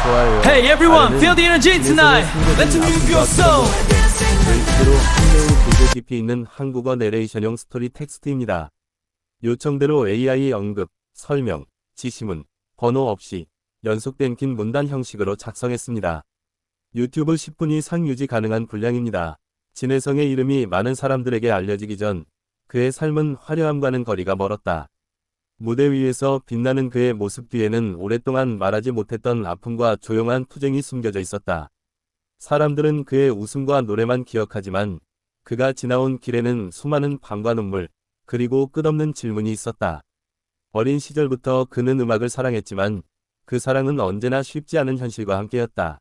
좋아요. Hey everyone, 아래는 feel the energy tonight. Let's move your soul. 글씨로 한매우 기조 깊이 있는 한국어 내레이션용 스토리 텍스트입니다. 요청대로 AI 언급, 설명, 지시문, 번호 없이 연속된 긴 문단 형식으로 작성했습니다. 유튜브 10분 이상 유지 가능한 분량입니다. 진혜성의 이름이 많은 사람들에게 알려지기 전 그의 삶은 화려함과는 거리가 멀었다. 무대 위에서 빛나는 그의 모습 뒤에는 오랫동안 말하지 못했던 아픔과 조용한 투쟁이 숨겨져 있었다. 사람들은 그의 웃음과 노래만 기억하지만 그가 지나온 길에는 수많은 밤과 눈물, 그리고 끝없는 질문이 있었다. 어린 시절부터 그는 음악을 사랑했지만 그 사랑은 언제나 쉽지 않은 현실과 함께였다.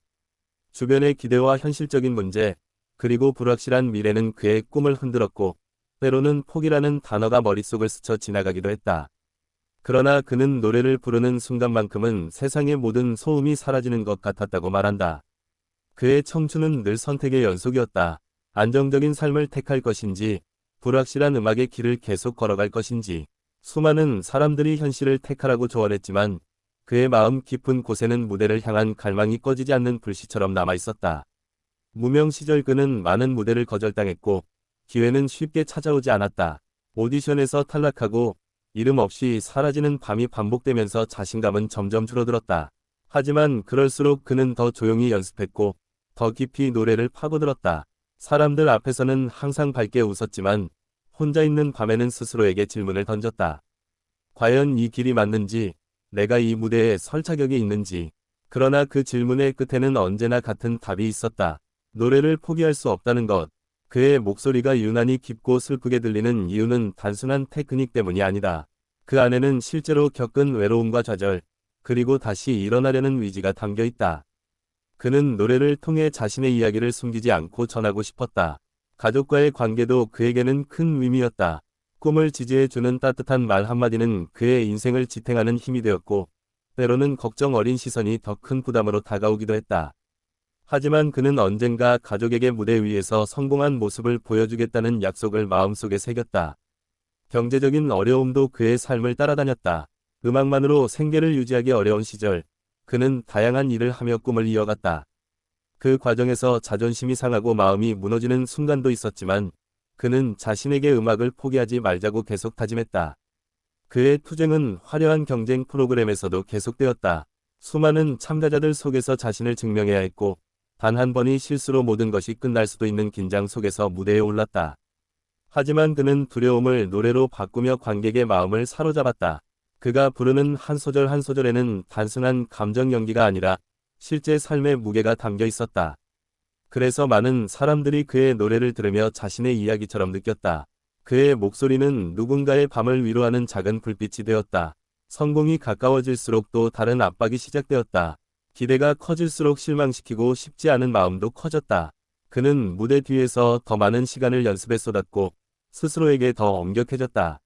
주변의 기대와 현실적인 문제, 그리고 불확실한 미래는 그의 꿈을 흔들었고 때로는 포기라는 단어가 머릿속을 스쳐 지나가기도 했다. 그러나 그는 노래를 부르는 순간만큼은 세상의 모든 소음이 사라지는 것 같았다고 말한다. 그의 청춘은 늘 선택의 연속이었다. 안정적인 삶을 택할 것인지, 불확실한 음악의 길을 계속 걸어갈 것인지. 수많은 사람들이 현실을 택하라고 조언했지만 그의 마음 깊은 곳에는 무대를 향한 갈망이 꺼지지 않는 불씨처럼 남아있었다. 무명 시절 그는 많은 무대를 거절당했고 기회는 쉽게 찾아오지 않았다. 오디션에서 탈락하고 이름 없이 사라지는 밤이 반복되면서 자신감은 점점 줄어들었다. 하지만 그럴수록 그는 더 조용히 연습했고 더 깊이 노래를 파고들었다. 사람들 앞에서는 항상 밝게 웃었지만 혼자 있는 밤에는 스스로에게 질문을 던졌다. 과연 이 길이 맞는지, 내가 이 무대에 설 자격이 있는지. 그러나 그 질문의 끝에는 언제나 같은 답이 있었다. 노래를 포기할 수 없다는 것. 그의 목소리가 유난히 깊고 슬프게 들리는 이유는 단순한 테크닉 때문이 아니다. 그 안에는 실제로 겪은 외로움과 좌절, 그리고 다시 일어나려는 의지가 담겨 있다. 그는 노래를 통해 자신의 이야기를 숨기지 않고 전하고 싶었다. 가족과의 관계도 그에게는 큰 의미였다. 꿈을 지지해주는 따뜻한 말 한마디는 그의 인생을 지탱하는 힘이 되었고, 때로는 걱정 어린 시선이 더 큰 부담으로 다가오기도 했다. 하지만 그는 언젠가 가족에게 무대 위에서 성공한 모습을 보여주겠다는 약속을 마음속에 새겼다. 경제적인 어려움도 그의 삶을 따라다녔다. 음악만으로 생계를 유지하기 어려운 시절, 그는 다양한 일을 하며 꿈을 이어갔다. 그 과정에서 자존심이 상하고 마음이 무너지는 순간도 있었지만 그는 자신에게 음악을 포기하지 말자고 계속 다짐했다. 그의 투쟁은 화려한 경쟁 프로그램에서도 계속되었다. 수많은 참가자들 속에서 자신을 증명해야 했고 단 한 번의 실수로 모든 것이 끝날 수도 있는 긴장 속에서 무대에 올랐다. 하지만 그는 두려움을 노래로 바꾸며 관객의 마음을 사로잡았다. 그가 부르는 한 소절 한 소절에는 단순한 감정 연기가 아니라 실제 삶의 무게가 담겨 있었다. 그래서 많은 사람들이 그의 노래를 들으며 자신의 이야기처럼 느꼈다. 그의 목소리는 누군가의 밤을 위로하는 작은 불빛이 되었다. 성공이 가까워질수록 또 다른 압박이 시작되었다. 기대가 커질수록 실망시키고 싶지 않은 마음도 커졌다. 그는 무대 뒤에서 더 많은 시간을 연습에 쏟았고 스스로에게 더 엄격해졌다.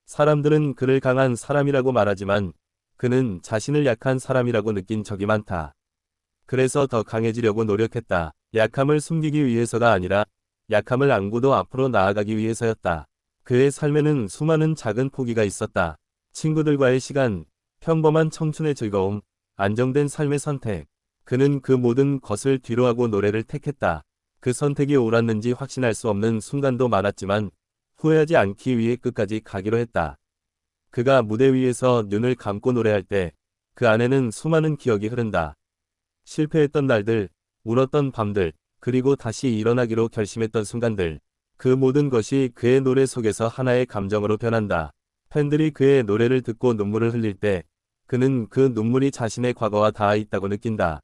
사람들은 그를 강한 사람이라고 말하지만 그는 자신을 약한 사람이라고 느낀 적이 많다. 그래서 더 강해지려고 노력했다. 약함을 숨기기 위해서가 아니라 약함을 안고도 앞으로 나아가기 위해서였다. 그의 삶에는 수많은 작은 포기가 있었다. 친구들과의 시간, 평범한 청춘의 즐거움, 안정된 삶의 선택. 그는 그 모든 것을 뒤로하고 노래를 택했다. 그 선택이 옳았는지 확신할 수 없는 순간도 많았지만 후회하지 않기 위해 끝까지 가기로 했다. 그가 무대 위에서 눈을 감고 노래할 때 그 안에는 수많은 기억이 흐른다. 실패했던 날들, 울었던 밤들, 그리고 다시 일어나기로 결심했던 순간들. 그 모든 것이 그의 노래 속에서 하나의 감정으로 변한다. 팬들이 그의 노래를 듣고 눈물을 흘릴 때 그는 그 눈물이 자신의 과거와 닿아 있다고 느낀다.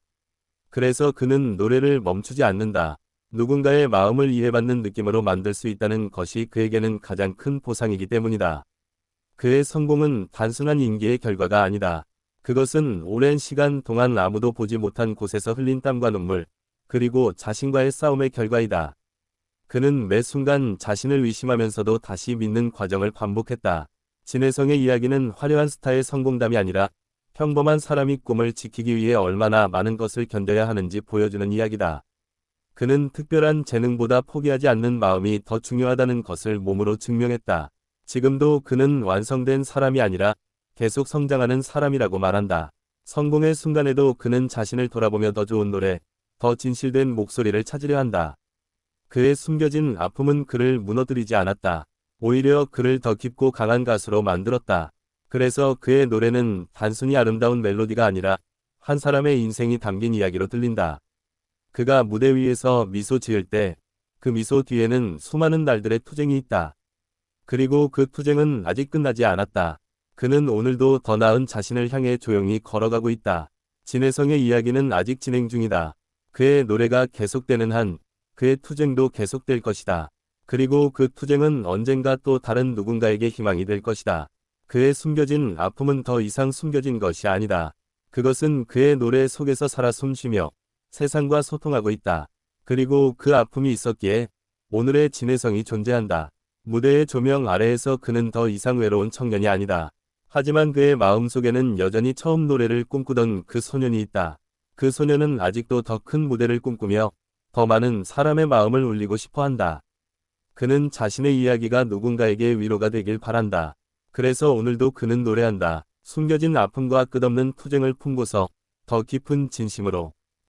그래서 그는 노래를 멈추지 않는다. 누군가의 마음을 이해받는 느낌으로 만들 수 있다는 것이 그에게는 가장 큰 보상이기 때문이다. 그의 성공은 단순한 인기의 결과가 아니다. 그것은 오랜 시간 동안 아무도 보지 못한 곳에서 흘린 땀과 눈물, 그리고 자신과의 싸움의 결과이다. 그는 매 순간 자신을 의심하면서도 다시 믿는 과정을 반복했다. 진혜성의 이야기는 화려한 스타의 성공담이 아니라 평범한 사람이 꿈을 지키기 위해 얼마나 많은 것을 견뎌야 하는지 보여주는 이야기다. 그는 특별한 재능보다 포기하지 않는 마음이 더 중요하다는 것을 몸으로 증명했다. 지금도 그는 완성된 사람이 아니라 계속 성장하는 사람이라고 말한다. 성공의 순간에도 그는 자신을 돌아보며 더 좋은 노래, 더 진실된 목소리를 찾으려 한다. 그의 숨겨진 아픔은 그를 무너뜨리지 않았다. 오히려 그를 더 깊고 강한 가수로 만들었다. 그래서 그의 노래는 단순히 아름다운 멜로디가 아니라 한 사람의 인생이 담긴 이야기로 들린다. 그가 무대 위에서 미소 지을 때 그 미소 뒤에는 수많은 날들의 투쟁이 있다. 그리고 그 투쟁은 아직 끝나지 않았다. 그는 오늘도 더 나은 자신을 향해 조용히 걸어가고 있다. 진혜성의 이야기는 아직 진행 중이다. 그의 노래가 계속되는 한 그의 투쟁도 계속될 것이다. 그리고 그 투쟁은 언젠가 또 다른 누군가에게 희망이 될 것이다. 그의 숨겨진 아픔은 더 이상 숨겨진 것이 아니다. 그것은 그의 노래 속에서 살아 숨쉬며 세상과 소통하고 있다. 그리고 그 아픔이 있었기에 오늘의 진혜성이 존재한다. 무대의 조명 아래에서 그는 더 이상 외로운 청년이 아니다. 하지만 그의 마음속에는 여전히 처음 노래를 꿈꾸던 그 소년이 있다. 그 소년은 아직도 더 큰 무대를 꿈꾸며 더 많은 사람의 마음을 울리고 싶어 한다. 그는 자신의 이야기가 누군가에게 위로가 되길 바란다. 그래서 오늘도 그는 노래한다. 숨겨진 아픔과 끝없는 투쟁을 품고서 더 깊은 진심으로.